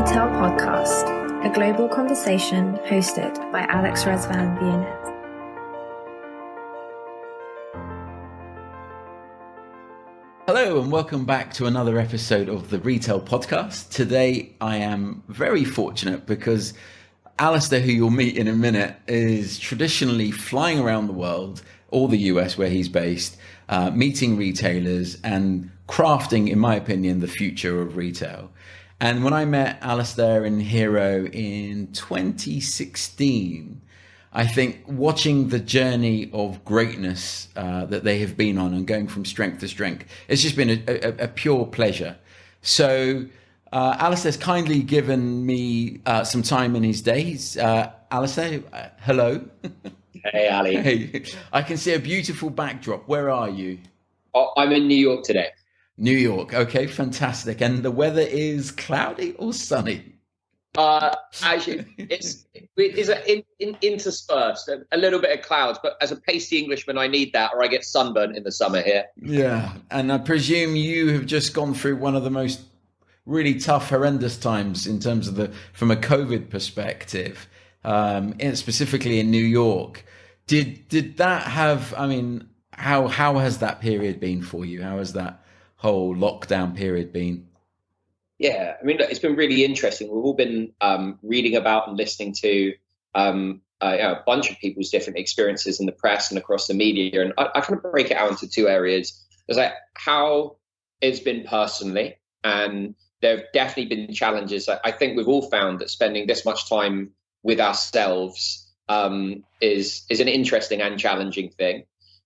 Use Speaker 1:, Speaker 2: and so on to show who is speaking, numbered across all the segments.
Speaker 1: Retail Podcast, a global conversation hosted by Alex Resvan Viennet.
Speaker 2: Hello and welcome back to another episode of the Retail Podcast. Today I am very fortunate because Alistair, who you'll meet in a minute, is traditionally flying around the world, all the US where he's based, meeting retailers and crafting, in my opinion, the future of retail. And when I met Alistair and Hero in 2016, I think watching the journey of greatness that they have been on and going from strength to strength, it's just been a pure pleasure. So Alistair's kindly given me some time in his days. Alistair, hello.
Speaker 3: Hey, Ali.
Speaker 2: Hey, I can see a beautiful backdrop. Where are you?
Speaker 3: Oh, I'm in New York today.
Speaker 2: New York. Okay, fantastic. And the weather is cloudy or sunny?
Speaker 3: Actually, it's interspersed, a little bit of clouds, but as a pasty Englishman, I need that or I get sunburnt in the summer here.
Speaker 2: Yeah, and I presume you have just gone through one of the most really tough, horrendous times in terms of from a COVID perspective, specifically in New York. Did that have, I mean, how has that period been for you? How has that whole lockdown period been?
Speaker 3: Yeah, I mean, look, it's been really interesting. We've all been reading about and listening to a bunch of people's different experiences in the press and across the media. And I kind of break it out into two areas. There's like how it's been personally, and there have definitely been challenges. I think we've all found that spending this much time with ourselves is an interesting and challenging thing.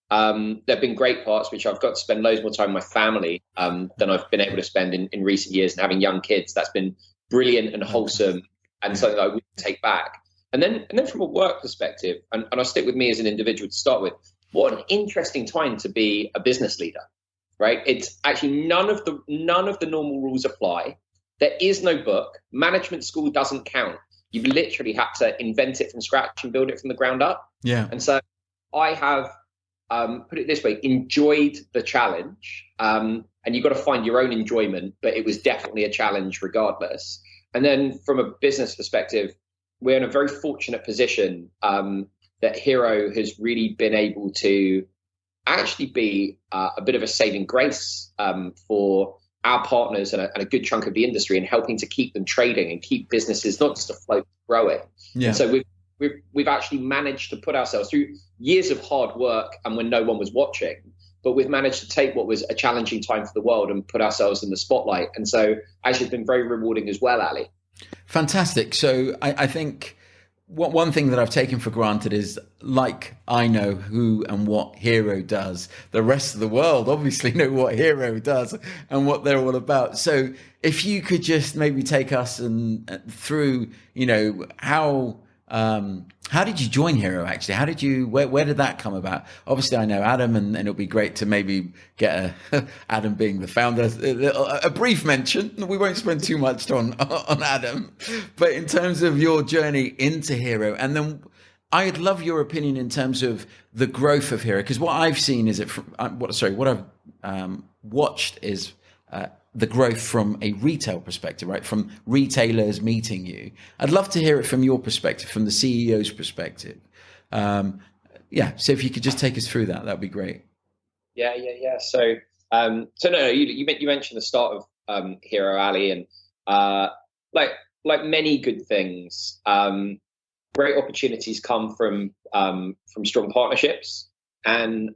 Speaker 3: There have been great parts, which I've got to spend loads more time with my family than I've been able to spend in recent years. And having young kids, that's been brilliant and wholesome and something that I wouldn't take back. And then from a work perspective, and I'll stick with me as an individual to start with, what an interesting time to be a business leader, right? It's actually none of the normal rules apply. There is no book. Management school doesn't count. You've literally had to invent it from scratch and build it from the ground up.
Speaker 2: Yeah.
Speaker 3: And so I have, put it this way, enjoyed the challenge. And you've got to find your own enjoyment, but it was definitely a challenge regardless. And then from a business perspective, we're in a very fortunate position that Hero has really been able to actually be a bit of a saving grace for our partners and a good chunk of the industry, and helping to keep them trading and keep businesses not just afloat, growing. Yeah. And so we've actually managed to put ourselves through years of hard work and when no one was watching, but we've managed to take what was a challenging time for the world and put ourselves in the spotlight. And so actually it's been very rewarding as well, Ali.
Speaker 2: Fantastic. So I think one thing that I've taken for granted is, like, I know who and what Hero does. The rest of the world obviously know what Hero does and what they're all about. So if you could just maybe take us through, how did you join Hero actually? How did you, where did that come about? Obviously I know Adam, and it'll be great to maybe get Adam being the founder, a brief mention. We won't spend too much on Adam, but in terms of your journey into Hero, and then I'd love your opinion in terms of the growth of Hero, because what I've seen is what I've watched is the growth from a retail perspective, right? From retailers meeting you. I'd love to hear it from your perspective, from the CEO's perspective. So if you could just take us through that'd be great.
Speaker 3: Yeah. So you mentioned the start of Hero, Ali, and like many good things, great opportunities come from strong partnerships. And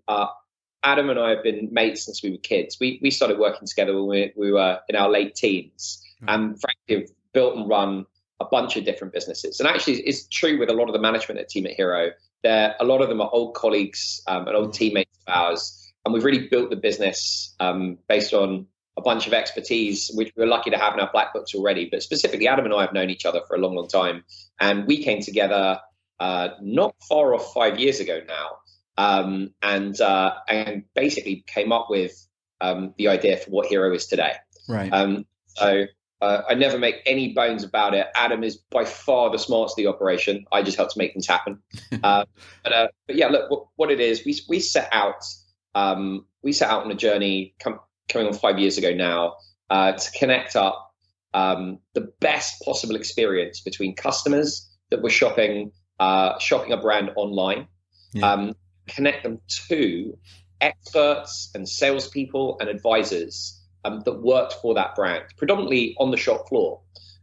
Speaker 3: Adam and I have been mates since we were kids. We started working together when we were in our late teens, and frankly have built and run a bunch of different businesses. And actually it's true with a lot of the management team at Hero. A lot of them are old colleagues and old teammates of ours. And we've really built the business based on a bunch of expertise, which we're lucky to have in our black books already. But specifically, Adam and I have known each other for a long, long time. And we came together not far off 5 years ago now. And basically came up with the idea for what Hero is today.
Speaker 2: Right.
Speaker 3: I never make any bones about it. Adam is by far the smartest of the operation. I just help to make things happen. But yeah, look, what it is, we set out on a journey coming on 5 years ago now to connect up the best possible experience between customers that were shopping a brand online, connect them to experts and salespeople and advisors that worked for that brand, predominantly on the shop floor.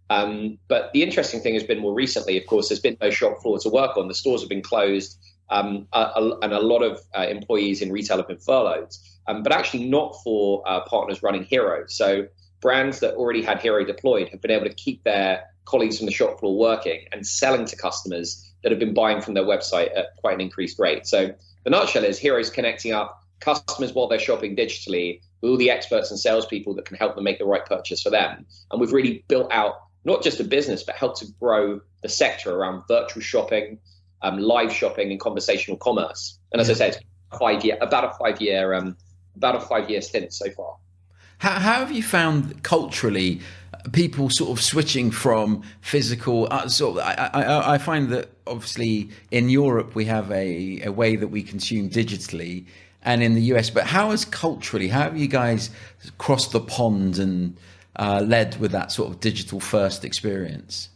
Speaker 3: But the interesting thing has been more recently, of course, there's been no shop floor to work on. The stores have been closed, and a lot of employees in retail have been furloughed, but actually not for partners running Hero. So brands that already had Hero deployed have been able to keep their colleagues from the shop floor working and selling to customers that have been buying from their website at quite an increased rate. So the nutshell is Hero's connecting up customers while they're shopping digitally with all the experts and salespeople that can help them make the right purchase for them. And we've really built out not just a business, but helped to grow the sector around virtual shopping, live shopping, and conversational commerce. And as I said, about a 5-year stint so far.
Speaker 2: How have you found culturally people sort of switching from physical? I find that obviously in Europe we have a way that we consume digitally, and in the US. But how have you guys crossed the pond and led with that sort of digital first experience?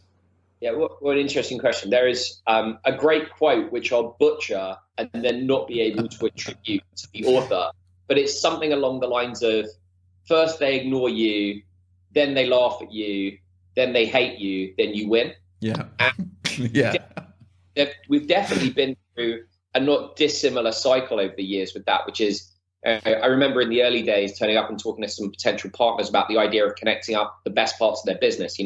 Speaker 3: Yeah, what an interesting question. There is a great quote which I'll butcher and then not be able to attribute to the author, but it's something along the lines of, first they ignore you, then they laugh at you, then they hate you, then you win.
Speaker 2: Yeah.
Speaker 3: And
Speaker 2: yeah.
Speaker 3: We've definitely been through a not dissimilar cycle over the years with that, which is, I remember in the early days turning up and talking to some potential partners about the idea of connecting up the best parts of their business,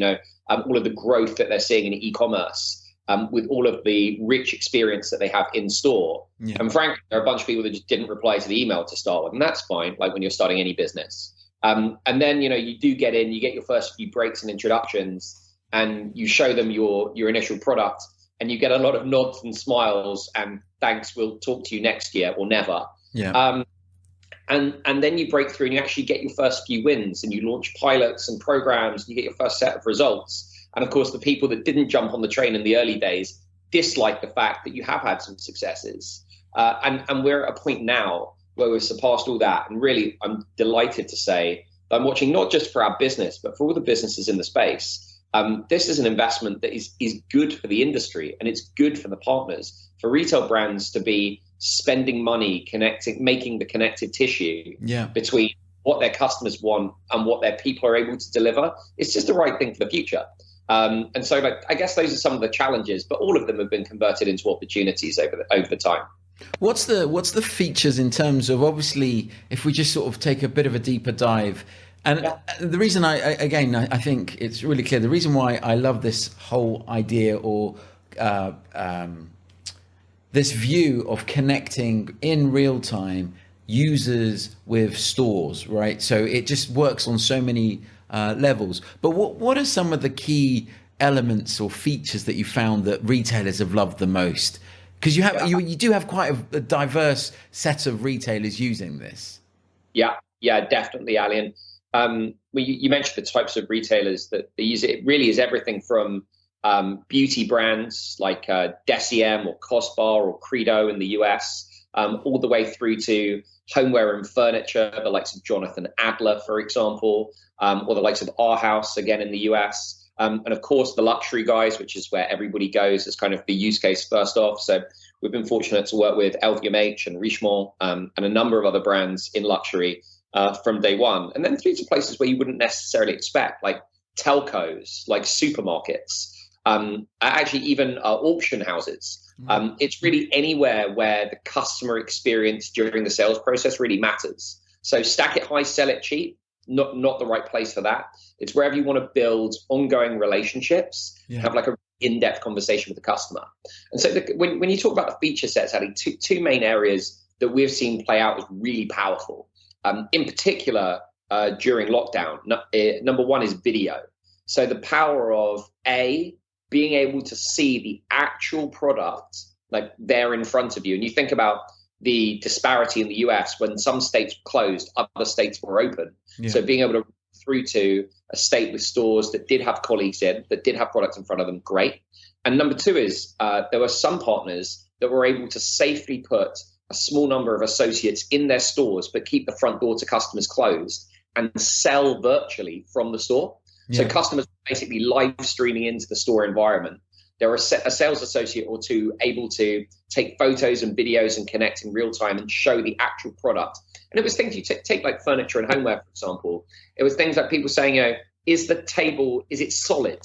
Speaker 3: all of the growth that they're seeing in e-commerce, with all of the rich experience that they have in store. Yeah. And frankly, there are a bunch of people that just didn't reply to the email to start with, and that's fine, like when you're starting any business. And then, you do get in, you get your first few breaks and introductions, and you show them your initial product, and you get a lot of nods and smiles and thanks, we'll talk to you next year or never.
Speaker 2: Yeah.
Speaker 3: And then you break through and you actually get your first few wins, and you launch pilots and programs, and you get your first set of results. And of course, the people that didn't jump on the train in the early days dislike the fact that you have had some successes. And we're at a point now where we've surpassed all that. And really, I'm delighted to say that I'm watching not just for our business, but for all the businesses in the space. This is an investment that is good for the industry, and it's good for the partners, for retail brands to be spending money making the connective tissue between what their customers want and what their people are able to deliver. It's just the right thing for the future. And so I guess those are some of the challenges, but all of them have been converted into opportunities over the time.
Speaker 2: What's the features in terms of, obviously, if we just sort of take a bit of a deeper dive, and the reason I think it's really clear, the reason why I love this whole idea or this view of connecting in real time users with stores, right? So it just works on so many levels. But what are some of the key elements or features that you found that retailers have loved the most? Because you do have quite a diverse set of retailers using this. Yeah,
Speaker 3: definitely, Ali. And you mentioned the types of retailers that they use it. It really is everything from beauty brands like Deciem or Cosbar or Credo in the US, all the way through to homeware and furniture, the likes of Jonathan Adler, for example, or the likes of Our House, again, in the US. And of course, the luxury guys, which is where everybody goes as kind of the use case first off. So we've been fortunate to work with LVMH and Richemont and a number of other brands in luxury from day one. And then through to places where you wouldn't necessarily expect, like telcos, like supermarkets, actually even auction houses. It's really anywhere where the customer experience during the sales process really matters. So stack it high, sell it cheap, not the right place for that. It's wherever you want to build ongoing relationships, have like a in-depth conversation with the customer. And so when you talk about the feature sets, Ali, two main areas that we've seen play out as really powerful, in particular during lockdown. Number one is video. So the power of being able to see the actual product like there in front of you. And you think about the disparity in the US when some states were closed, other states were open. So being able to through to a state with stores that did have colleagues in, that did have products in front of them, great. And number two is there were some partners that were able to safely put a small number of associates in their stores, but keep the front door to customers closed and sell virtually from the store. So customers are basically live streaming into the store environment. There are a sales associate or two able to take photos and videos and connect in real time and show the actual product. And it was things you take like furniture and homeware, for example. It was things like people saying, is the table, is it solid?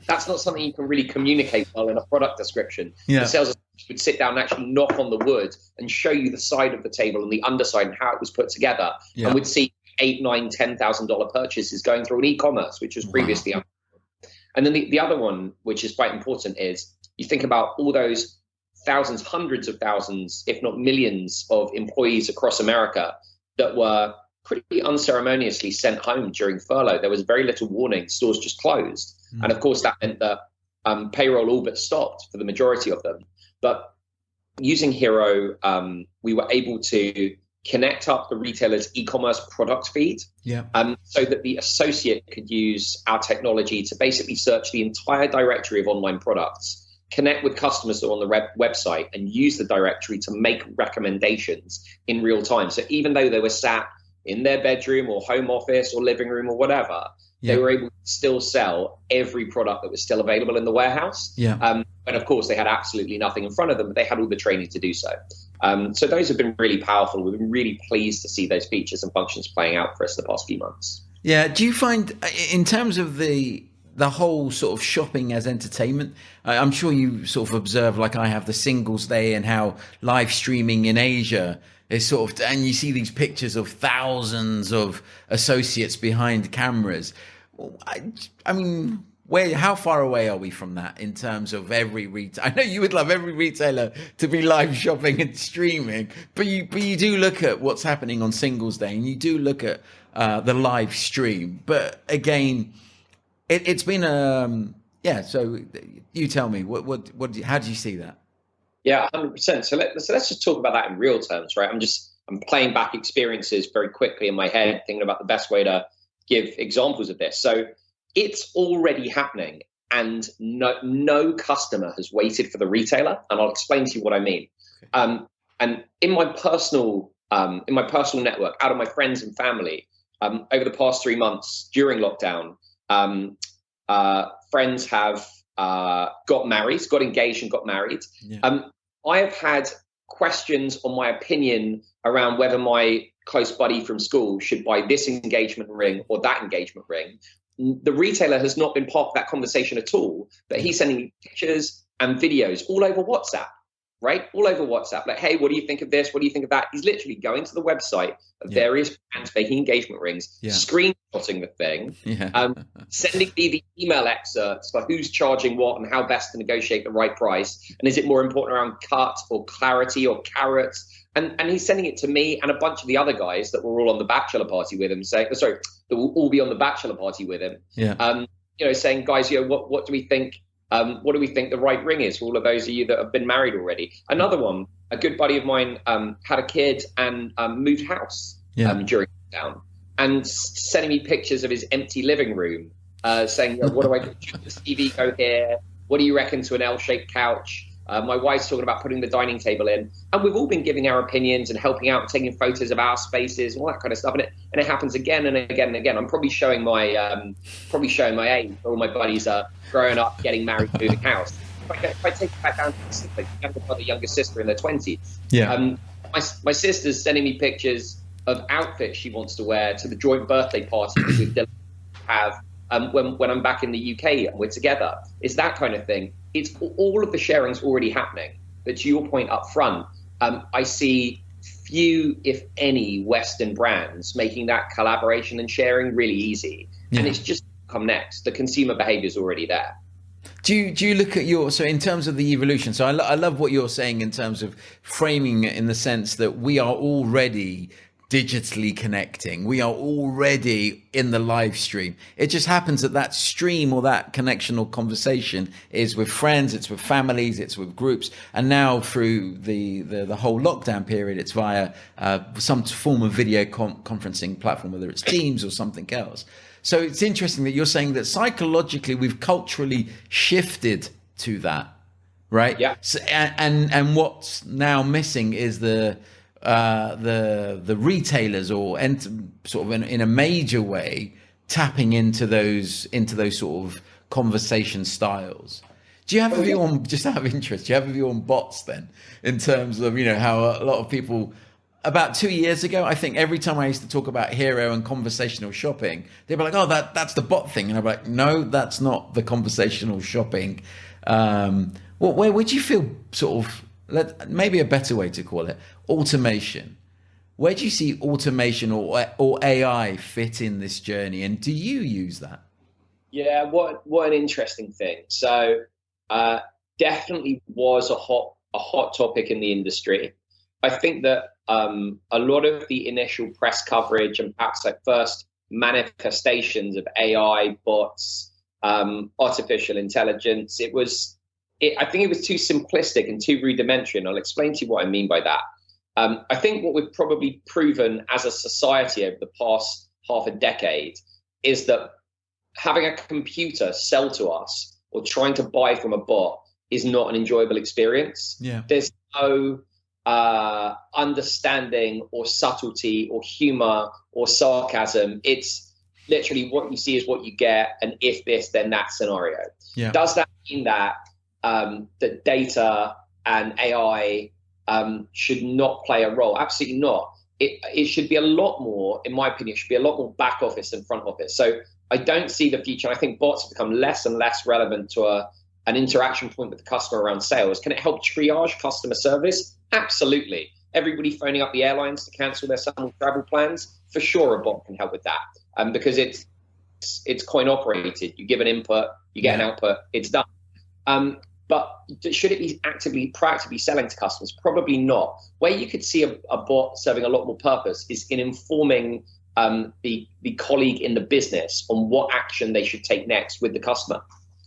Speaker 3: That's not something you can really communicate well in a product description. The sales associate would sit down and actually knock on the wood and show you the side of the table and the underside and how it was put together. And would see $8,000, $9,000, $10,000 purchases going through an e-commerce, which was previously up. And then the other one, which is quite important, is you think about all those thousands, hundreds of thousands, if not millions of employees across America that were pretty unceremoniously sent home during furlough. There was very little warning. Stores just closed. And of course, that meant that payroll all but stopped for the majority of them. But using Hero, we were able to connect up the retailer's e-commerce product feed, so that the associate could use our technology to basically search the entire directory of online products, connect with customers that are on the website, and use the directory to make recommendations in real time. So even though they were sat in their bedroom or home office or living room or whatever, they were able to still sell every product that was still available in the warehouse. And of course, they had absolutely nothing in front of them, but they had all the training to do so. So those have been really powerful. We've been really pleased to see those features and functions playing out for us the past few months. Yeah.
Speaker 2: Do you find, in terms of the whole sort of shopping as entertainment, I'm sure you sort of observe, like I have, the Singles Day and how live streaming in Asia is sort of, and you see these pictures of thousands of associates behind cameras. I mean, how far away are we from that in terms of every retailer? I know you would love every retailer to be live shopping and streaming, but you do look at what's happening on Singles Day and you do look at the live stream. But again, it's been So you tell me how do you see that?
Speaker 3: Yeah, 100%. So let's just talk about that in real terms, right? I'm playing back experiences very quickly in my head, thinking about the best way to give examples of this. So it's already happening, and no customer has waited for the retailer, and I'll explain to you what I mean. And in my personal network, out of my friends and family, over the past 3 months during lockdown, friends have got married, got engaged, and got married. I have had questions on my opinion around whether my close buddy from school should buy this engagement ring or that engagement ring. The retailer has not been part of that conversation at all, but he's sending me pictures and videos all over WhatsApp, right? All over WhatsApp. Like, hey, what do you think of this? What do you think of that? He's literally going to the website of various brands making engagement rings, screenshotting the thing, sending me the email excerpts for who's charging what and how best to negotiate the right price. And is it more important around cut or clarity or carrots? And he's sending it to me and a bunch of the other guys that were all on the bachelor party with him, that will all be on the bachelor party with him. Saying, guys, what do we think? What do we think the right ring is for all of those of you that have been married already? Another one, a good buddy of mine had a kid and moved house during lockdown, and sending me pictures of his empty living room, saying, what do I do? Should the TV go here? What do you reckon to an L-shaped couch? My wife's talking about putting the dining table in, and we've all been giving our opinions and helping out and taking photos of our spaces, all that kind of stuff. And it happens again and again and again. I'm probably showing my age. All my buddies are growing up, getting married, moving house. If I take it back down to the siblings, younger brother, younger sister in their 20s. My sister's sending me pictures of outfits she wants to wear to the joint birthday party that we've have when I'm back in the UK and we're together. It's that kind of thing. It's all of the sharing's already happening. But to your point up front, I see few, if any, Western brands making that collaboration and sharing really easy. And it's just come next. The consumer behavior is already there.
Speaker 2: Do you look at so in terms of the evolution, so I love what you're saying in terms of framing it in the sense that we are already digitally connecting. We are already in the live stream. It just happens that stream or that connection or conversation is with friends, it's with families, it's with groups. And now through the whole lockdown period, it's via some form of video conferencing platform, whether it's Teams or something else. So it's interesting that you're saying that psychologically we've culturally shifted to that, right?
Speaker 3: Yeah.
Speaker 2: So, and what's now missing is the retailers or sort of in a major way tapping into those sort of conversation styles. Do you have a view on, just out of interest, do you have a view on bots then, in terms of, how a lot of people, about 2 years ago, I think every time I used to talk about hero and conversational shopping, they'd be like, oh, that's the bot thing. And I'd be like, no, that's not the conversational shopping. Where would you feel sort of, maybe a better way to call it, automation? Where do you see automation or AI fit in this journey? And do you use that?
Speaker 3: Yeah, what an interesting thing. So definitely was a hot topic in the industry. I think that a lot of the initial press coverage and perhaps like first manifestations of AI, bots, artificial intelligence, I think it was too simplistic and too rudimentary. I'll explain to you what I mean by that. I think what we've probably proven as a society over the past half a decade is that having a computer sell to us or trying to buy from a bot is not an enjoyable experience.
Speaker 2: Yeah.
Speaker 3: There's no understanding or subtlety or humor or sarcasm. It's literally what you see is what you get, and if this, then that scenario.
Speaker 2: Yeah.
Speaker 3: Does that mean that that data and AI should not play a role? Absolutely not. It should be a lot more, in my opinion, it should be a lot more back office than front office. So I don't see the future. I think bots have become less and less relevant to an interaction point with the customer around sales. Can it help triage customer service? Absolutely. Everybody phoning up the airlines to cancel their summer travel plans? For sure, a bot can help with that, because it's coin operated. You give an input, you get an output, it's done. But should it be proactively selling to customers? Probably not. Where you could see a bot serving a lot more purpose is in informing the colleague in the business on what action they should take next with the customer.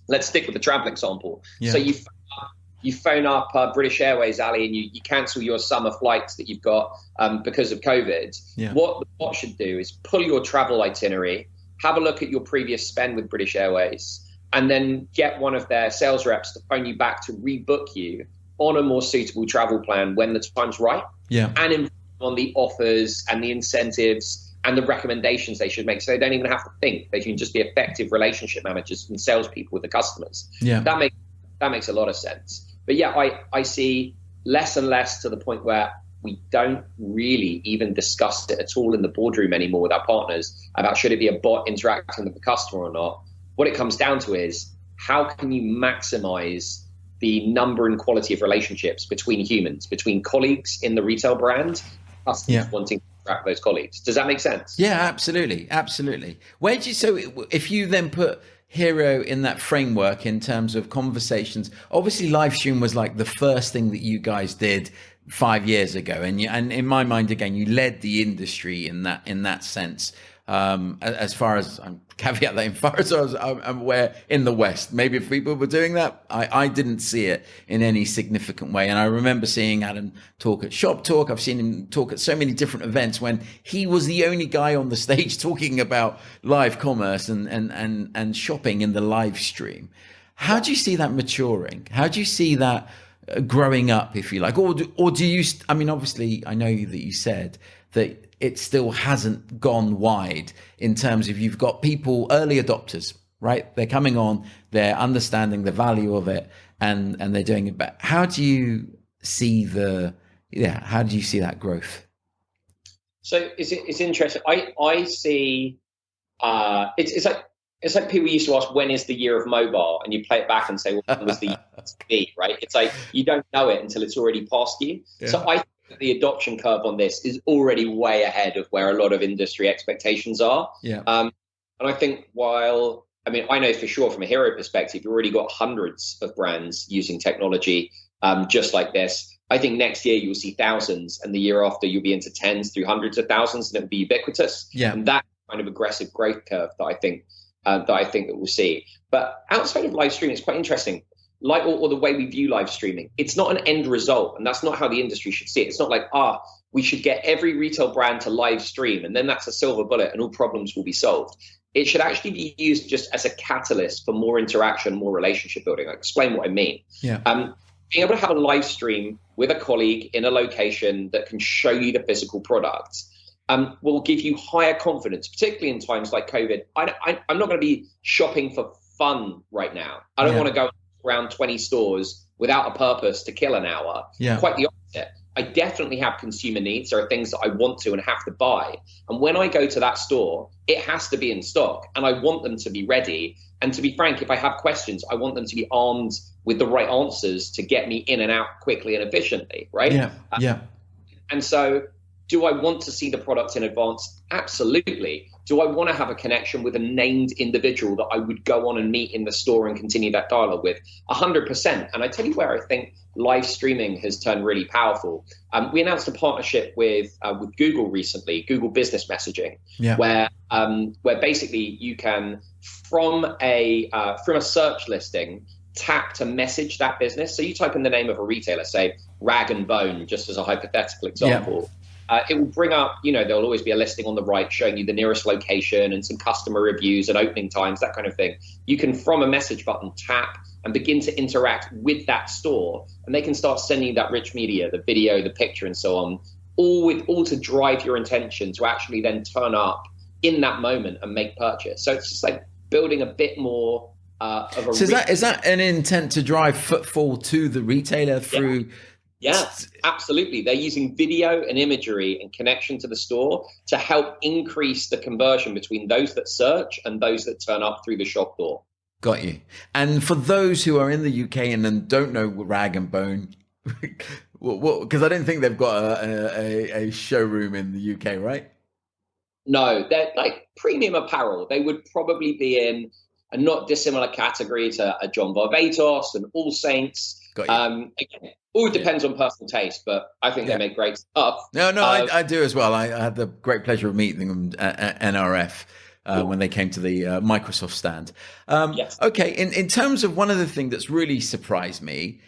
Speaker 3: Let's stick with the travel example. Yeah. So you phone up British Airways, Ali, and you cancel your summer flights that you've got because of COVID. Yeah. What the bot should do is pull your travel itinerary, have a look at your previous spend with British Airways, and then get one of their sales reps to phone you back to rebook you on a more suitable travel plan when the time's right.
Speaker 2: Yeah.
Speaker 3: And inform on the offers and the incentives and the recommendations they should make. So they don't even have to think. They can just be effective relationship managers and salespeople with the customers.
Speaker 2: Yeah.
Speaker 3: That makes a lot of sense. But yeah, I see less and less to the point where we don't really even discuss it at all in the boardroom anymore with our partners about should it be a bot interacting with the customer or not. What it comes down to is how can you maximize the number and quality of relationships between humans, between colleagues in the retail brand, customers wanting to interact with those colleagues. Does that make sense?
Speaker 2: Yeah, absolutely. Absolutely. So if you then put Hero in that framework in terms of conversations, obviously live stream was like the first thing that you guys did 5 years ago. And in my mind, again, you led the industry in that sense. As far as I'm caveat that, as far as I'm aware, in the West, maybe if people were doing that, I didn't see it in any significant way. And I remember seeing Adam talk at Shop Talk. I've seen him talk at so many different events when he was the only guy on the stage talking about live commerce and shopping in the live stream. How do you see that maturing? How do you see that growing up, if you like, or do you? I mean, obviously, I know that you said that it still hasn't gone wide in terms of you've got people, early adopters, right? They're coming on, they're understanding the value of it, and they're doing it. But how do you see that growth?
Speaker 3: So it's interesting. I see it's like people used to ask, when is the year of mobile? And you play it back and say, well, when was the year to be, right? It's like you don't know it until it's already past you. Yeah. So I think the adoption curve on this is already way ahead of where a lot of industry expectations are.
Speaker 2: Yeah.
Speaker 3: And I think I know for sure from a Hero perspective, you've already got hundreds of brands using technology just like this. I think next year you'll see thousands, and the year after you'll be into tens through hundreds of thousands, and it'll be ubiquitous.
Speaker 2: Yeah.
Speaker 3: And that kind of aggressive growth curve that I think that we'll see. But outside of live streaming, it's quite interesting. Like or the way we view live streaming, it's not an end result, and that's not how the industry should see it. It's not like we should get every retail brand to live stream, and then that's a silver bullet, and all problems will be solved. It should actually be used just as a catalyst for more interaction, more relationship building. I'll explain what I mean.
Speaker 2: Yeah.
Speaker 3: Being able to have a live stream with a colleague in a location that can show you the physical product will give you higher confidence, particularly in times like COVID. I'm not going to be shopping for fun right now. I don't want to go around 20 stores without a purpose to kill an hour.
Speaker 2: Yeah.
Speaker 3: Quite the opposite. I definitely have consumer needs. There are things that I want to and have to buy. And when I go to that store, it has to be in stock and I want them to be ready. And to be frank, if I have questions, I want them to be armed with the right answers to get me in and out quickly and efficiently, right?
Speaker 2: Yeah.
Speaker 3: And so do I want to see the product in advance? Absolutely. Do I want to have a connection with a named individual that I would go on and meet in the store and continue that dialogue with? 100%. And I tell you where I think live streaming has turned really powerful. We announced a partnership with Google recently, Google Business Messaging, where basically you can, from a search listing, tap to message that business. So you type in the name of a retailer, say Rag and Bone, just as a hypothetical example. It will bring up, there'll always be a listing on the right showing you the nearest location and some customer reviews and opening times, that kind of thing. You can, from a message button, tap and begin to interact with that store, and they can start sending you that rich media, the video, the picture, and so on, all to drive your intention to actually then turn up in that moment and make purchase. So it's just like building a bit more of a.
Speaker 2: So is that an intent to drive footfall to the retailer through?
Speaker 3: Yeah, absolutely. They're using video and imagery and connection to the store to help increase the conversion between those that search and those that turn up through the shop door.
Speaker 2: Got you. And for those who are in the UK and then don't know Rag and Bone, because I don't think they've got a showroom in the UK, right?
Speaker 3: No, they're like premium apparel. They would probably be in a not dissimilar category to a John Barbados and All Saints.
Speaker 2: Got you.
Speaker 3: Again, all depends on personal taste, but I think they make great stuff.
Speaker 2: No, I do as well. I had the great pleasure of meeting them at NRF when they came to the Microsoft stand.
Speaker 3: Yes.
Speaker 2: Okay, in terms of one of the things that's really surprised me,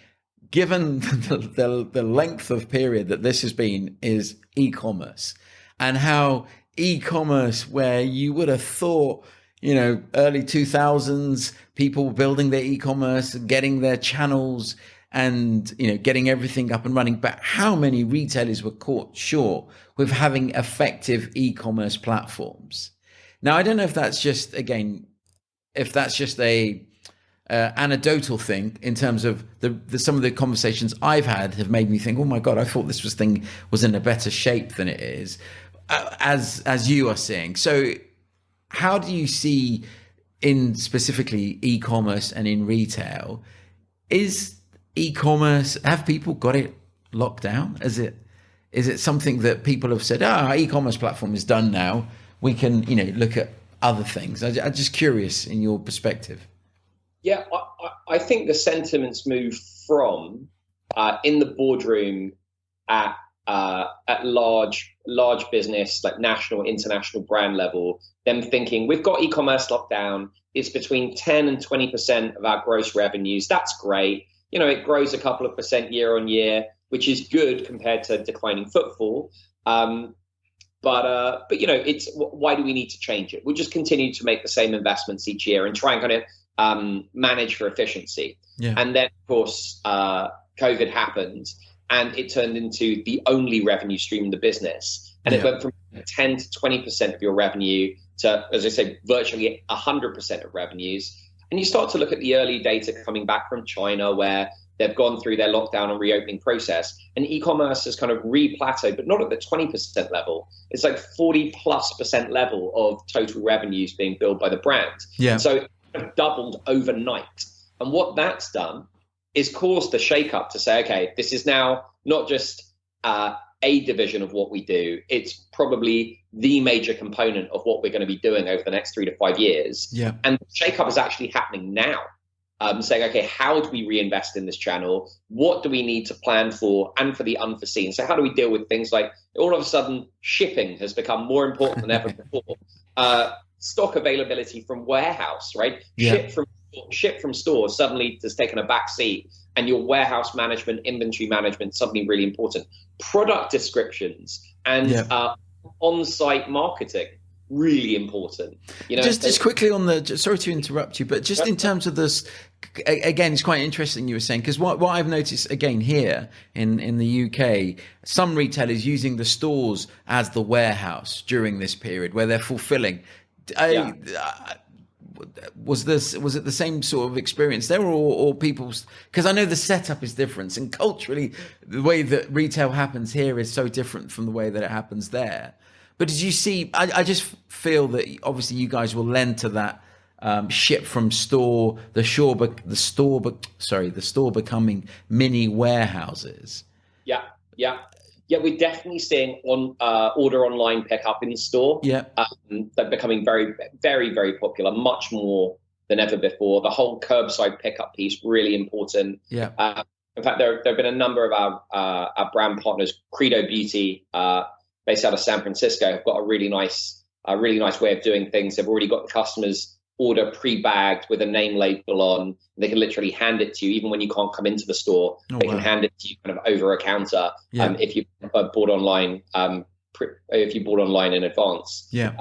Speaker 2: given the length of period that this has been, is e-commerce, and how e-commerce, where you would have thought, early 2000s, people building their e-commerce, getting their channels and, getting everything up and running. But how many retailers were caught short with having effective e-commerce platforms? Now, I don't know if that's just, a anecdotal thing in terms of some of the conversations I've had have made me think, oh my God, I thought this thing was in a better shape than it is, as you are seeing. So how do you see in specifically e-commerce and in retail, is e-commerce, have people got it locked down? Is it something that people have said, our e-commerce platform is done now, we can, look at other things? I'm just curious in your perspective.
Speaker 3: Yeah, I think the sentiments move from in the boardroom at large business, like national, international brand level, them thinking we've got e-commerce locked down. It's between 10 and 20% of our gross revenues. That's great. It grows a couple of percent year on year, which is good compared to declining footfall. But it's, why do we need to change it? We'll just continue to make the same investments each year and try and kind of manage for efficiency. Yeah. And then, of course, COVID happened and it turned into the only revenue stream in the business. And it went from 10 to 20% of your revenue to, as I say, virtually 100% of revenues. And you start to look at the early data coming back from China, where they've gone through their lockdown and reopening process, and e-commerce has kind of re-plateaued, but not at the 20% level. It's like 40+% level of total revenues being billed by the brand. Yeah. So it kind of doubled overnight. And what that's done is caused the shake-up to say, okay, this is now not just a division of what we do, it's probably the major component of what we're going to be doing over the next 3 to 5 years. Yeah. And the shake-up is actually happening now. Saying, okay, how do we reinvest in this channel? What do we need to plan for and for the unforeseen? So how do we deal with things like all of a sudden shipping has become more important than ever before? Stock availability from warehouse, right? Yeah. Ship from stores suddenly has taken a back seat, and your warehouse management, inventory management, suddenly really important. Product descriptions and on-site marketing. Really important.
Speaker 2: Just quickly on sorry to interrupt you, but just in terms of this again, it's quite interesting you were saying, because what I've noticed again here in the UK, some retailers using the stores as the warehouse during this period where they're fulfilling. Was it the same sort of experience there, or people's? Because I know the setup is different, and culturally, the way that retail happens here is so different from the way that it happens there. But did you see? I just feel that obviously you guys will lend to that ship from store, the store becoming mini warehouses.
Speaker 3: Yeah, we're definitely seeing order online pickup in store.
Speaker 2: Yeah,
Speaker 3: they're becoming very, very, very popular, much more than ever before. The whole curbside pickup piece, really important.
Speaker 2: Yeah.
Speaker 3: In fact, there have been a number of our brand partners. Credo Beauty, based out of San Francisco, have got a really nice way of doing things. They've already got the customers' order pre-bagged with a name label on. They can literally hand it to you even when you can't come into the store. They can hand it to you kind of over a counter. If you bought online, if you bought online in advance. You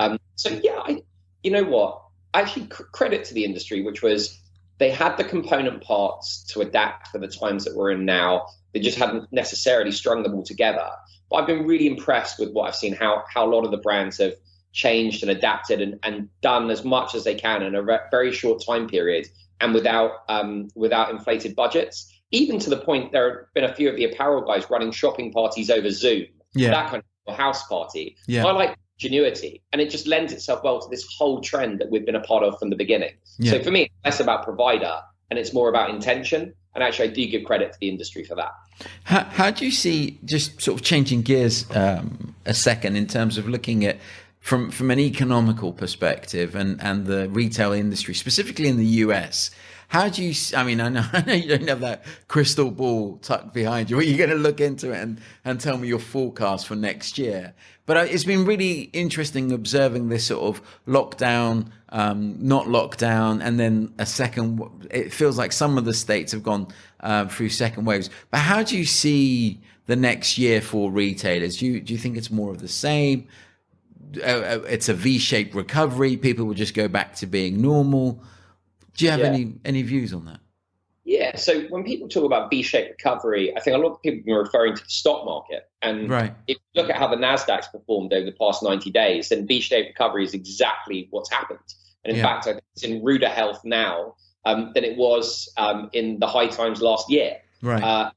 Speaker 3: know what? Actually, credit to the industry, which was they had the component parts to adapt for the times that we're in now. They just hadn't necessarily strung them all together. But I've been really impressed with what I've seen, how a lot of the brands have changed and adapted and done as much as they can in a very short time period, and without inflated budgets. Even to the point, there have been a few of the apparel guys running shopping parties over Zoom, that kind of house party. I like ingenuity, and it just lends itself well to this whole trend that we've been a part of from the beginning. So for me, it's less about provider and it's more about intention. And actually, I do give credit to the industry for that.
Speaker 2: How do you see, just sort of changing gears a second, in terms of looking at from an economical perspective and the retail industry, specifically in the US? How do you, I mean, I know you don't have that crystal ball tucked behind you. Are you going to look into it and tell me your forecast for next year? But it's been really interesting observing this sort of lockdown, not lockdown, and then a second. It feels like some of the states have gone through second waves. But how do you see the next year for retailers? Do you think it's more of the same? It's a V-shaped recovery. People will just go back to being normal. Do you have any views on that?
Speaker 3: Yeah, so when people talk about V-shaped recovery, I think a lot of people are referring to the stock market. And if you look at how the Nasdaq's performed over the past 90 days, then V-shaped recovery is exactly what's happened. And in fact, I think it's in ruder health now than it was in the high times last year. So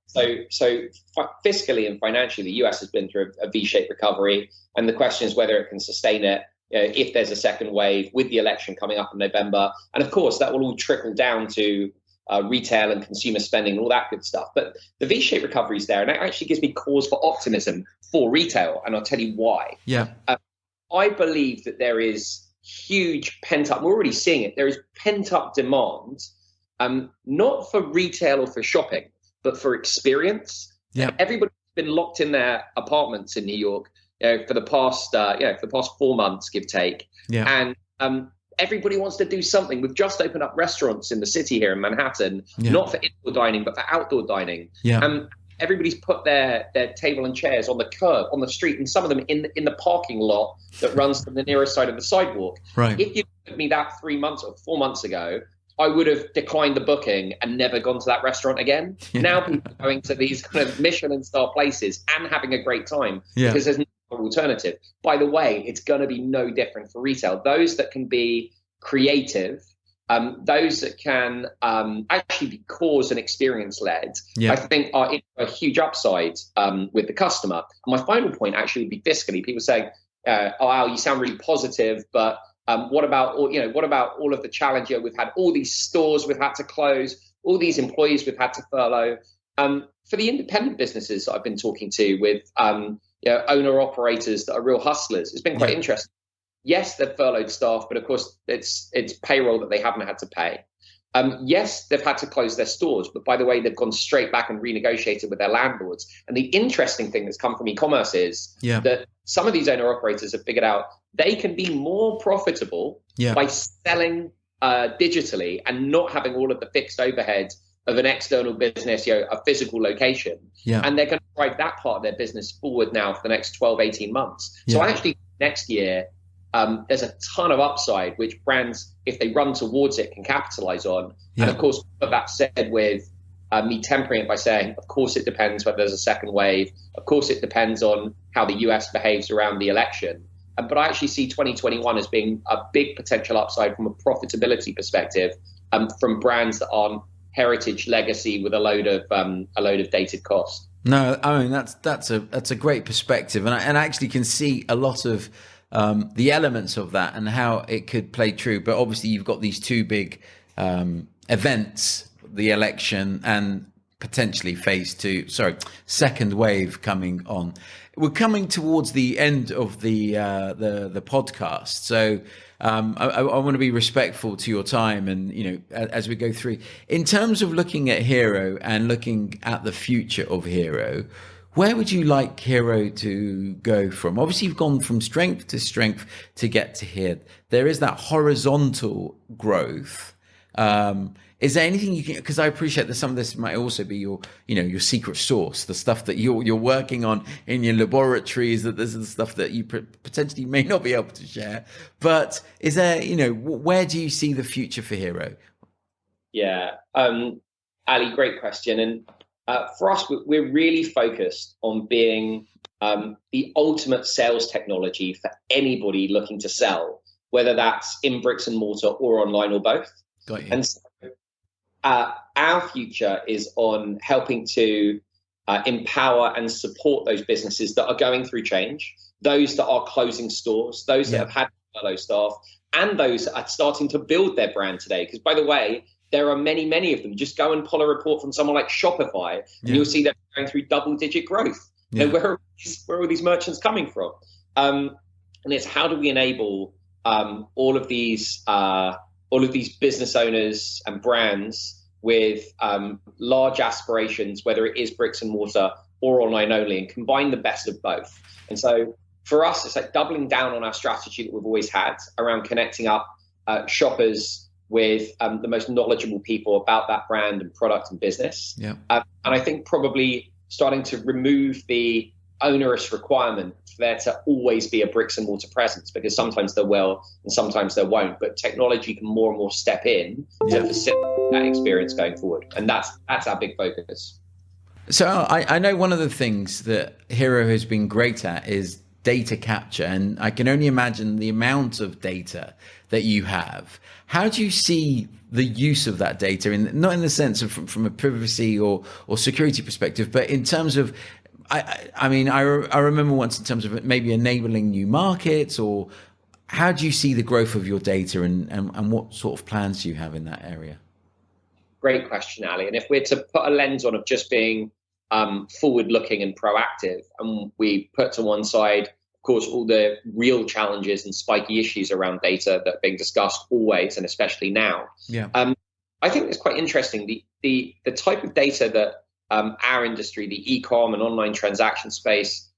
Speaker 3: fiscally and financially, the US has been through a V-shaped recovery. And the question is whether it can sustain it if there's a second wave, with the election coming up in November. And of course, that will all trickle down to retail and consumer spending and all that good stuff. But the V-shaped recovery is there, and it actually gives me cause for optimism for retail. And I'll tell you why. I believe that there is huge pent-up, we're already seeing it, there is pent-up demand, not for retail or for shopping, but for experience. Everybody's been locked in their apartments in New York for the past 4 months, give take. And everybody wants to do something. We've just opened up restaurants in the city here in Manhattan, not for indoor dining, but for outdoor dining. And everybody's put their table and chairs on the curb, on the street, and some of them in the parking lot that runs from the nearest side of the sidewalk. If you told me that 3 months or 4 months ago, I would have declined the booking and never gone to that restaurant again. Now people are going to these kind of Michelin star places and having a great time because there's no alternative. By the way, it's going to be no different for retail. Those that can be creative, those that can actually be cause and experience led, I think are in a huge upside with the customer. And my final point actually would be fiscally. People say, "Oh, Al, you sound really positive, but what about all of the challenge? We've had all these stores we've had to close, all these employees we've had to furlough." For the independent businesses that I've been talking to with owner operators that are real hustlers, it's been quite interesting. Yes, they've furloughed staff, but of course it's payroll that they haven't had to pay. Yes, they've had to close their stores, but by the way, they've gone straight back and renegotiated with their landlords. And the interesting thing that's come from e-commerce is that some of these owner operators have figured out they can be more profitable by selling digitally and not having all of the fixed overhead of an external business, a physical location. And they're going to drive that part of their business forward now for the next 12, 18 months. So actually next year, there's a ton of upside, which brands, if they run towards it, can capitalize on.
Speaker 2: Yeah.
Speaker 3: And of course, that said, with me tempering it by saying, of course, it depends whether there's a second wave. Of course, it depends on how the US behaves around the election. But I actually see 2021 as being a big potential upside from a profitability perspective, from brands that are heritage legacy with a load of dated cost.
Speaker 2: No, I mean that's a great perspective, and I actually can see a lot of the elements of that and how it could play true. But obviously, you've got these two big events: the election and potentially second wave coming on. We're coming towards the end of the podcast, so I want to be respectful to your time, and as we go through, in terms of looking at Hero and looking at the future of Hero, where would you like Hero to go from? Obviously, you've gone from strength to get to here. There is that horizontal growth. Is there anything you can, because I appreciate that some of this might also be your secret sauce, the stuff that you're working on in your laboratories, that this is the stuff that you potentially may not be able to share. But is there, where do you see the future for Hero?
Speaker 3: Yeah, Ali, great question. And for us, we're really focused on being the ultimate sales technology for anybody looking to sell, whether that's in bricks and mortar or online or both.
Speaker 2: Got you.
Speaker 3: And so, our future is on helping to empower and support those businesses that are going through change, those that are closing stores, those that have had furlough staff, and those that are starting to build their brand today. Because, by the way, there are many, many of them. Just go and pull a report from someone like Shopify, and you'll see they're going through double-digit growth. Yeah. Where are all these merchants coming from? And it's how do we enable all of these business owners and brands with large aspirations, whether it is bricks and mortar or online only, and combine the best of both. And so for us, it's like doubling down on our strategy that we've always had around connecting up shoppers with the most knowledgeable people about that brand and product and business.
Speaker 2: Yeah.
Speaker 3: And I think probably starting to remove the onerous requirement for there to always be a bricks and mortar presence, because sometimes there will and sometimes there won't, but technology can more and more step in to facilitate that experience going forward. And that's our big focus.
Speaker 2: So I know one of the things that Hero has been great at is data capture, and I can only imagine the amount of data that you have. How do you see the use of that data, not in the sense of from a privacy or security perspective, but in terms of, I remember once in terms of maybe enabling new markets, or how do you see the growth of your data, and what sort of plans do you have in that area?
Speaker 3: Great question, Ali. And if we're to put a lens on of just being forward-looking and proactive, and we put to one side, of course, all the real challenges and spiky issues around data that are being discussed always, and especially now.
Speaker 2: Yeah.
Speaker 3: I think it's quite interesting, the type of data that our industry, the e-com and online transaction space,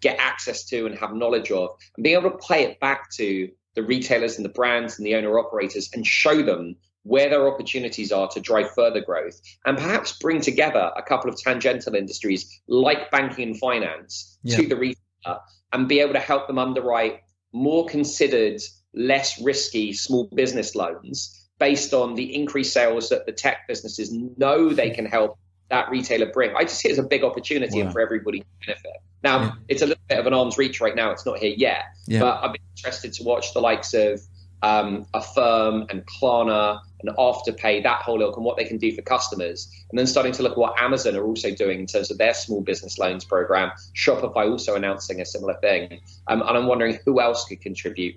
Speaker 3: get access to and have knowledge of, and being able to play it back to the retailers and the brands and the owner-operators and show them where their opportunities are to drive further growth, and perhaps bring together a couple of tangential industries like banking and finance to the retailer, and be able to help them underwrite more considered, less risky small business loans based on the increased sales that the tech businesses know they can help that retailer bring. I just see it as a big opportunity and for everybody to benefit. Now, it's a little bit of an arm's reach right now. It's not here yet, but I've been interested to watch the likes of Affirm and Klarna and Afterpay, that whole ilk, and what they can do for customers. And then starting to look at what Amazon are also doing in terms of their small business loans program. Shopify also announcing a similar thing. And I'm wondering who else could contribute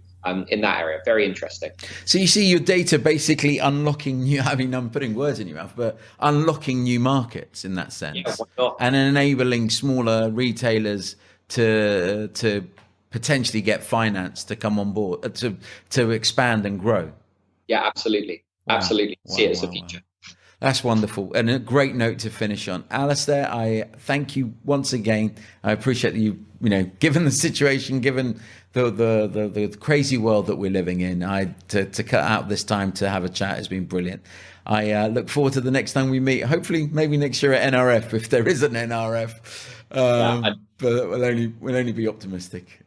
Speaker 3: in that area. Very interesting.
Speaker 2: So you see your data basically unlocking new, I'm putting words in your mouth, but unlocking new markets in that sense.
Speaker 3: Yeah, why not?
Speaker 2: And enabling smaller retailers to potentially get finance to come on board, to expand and grow.
Speaker 3: Yeah, absolutely.
Speaker 2: Wow.
Speaker 3: Absolutely. See it as a future.
Speaker 2: That's wonderful, and a great note to finish on. Alistair, I thank you once again. I appreciate that you given the situation, given the crazy world that we're living in, to cut out this time to have a chat has been brilliant. I look forward to the next time we meet. Hopefully, maybe next year at NRF, if there is an NRF. But we'll only be optimistic.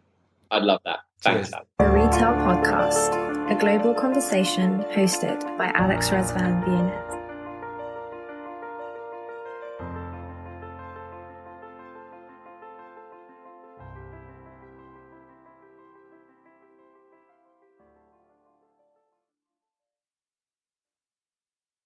Speaker 3: I'd love that. Thanks,
Speaker 2: Cheers.
Speaker 3: Al.
Speaker 1: The Retail Podcast, a global conversation hosted by Alex Rezvan, Viennet.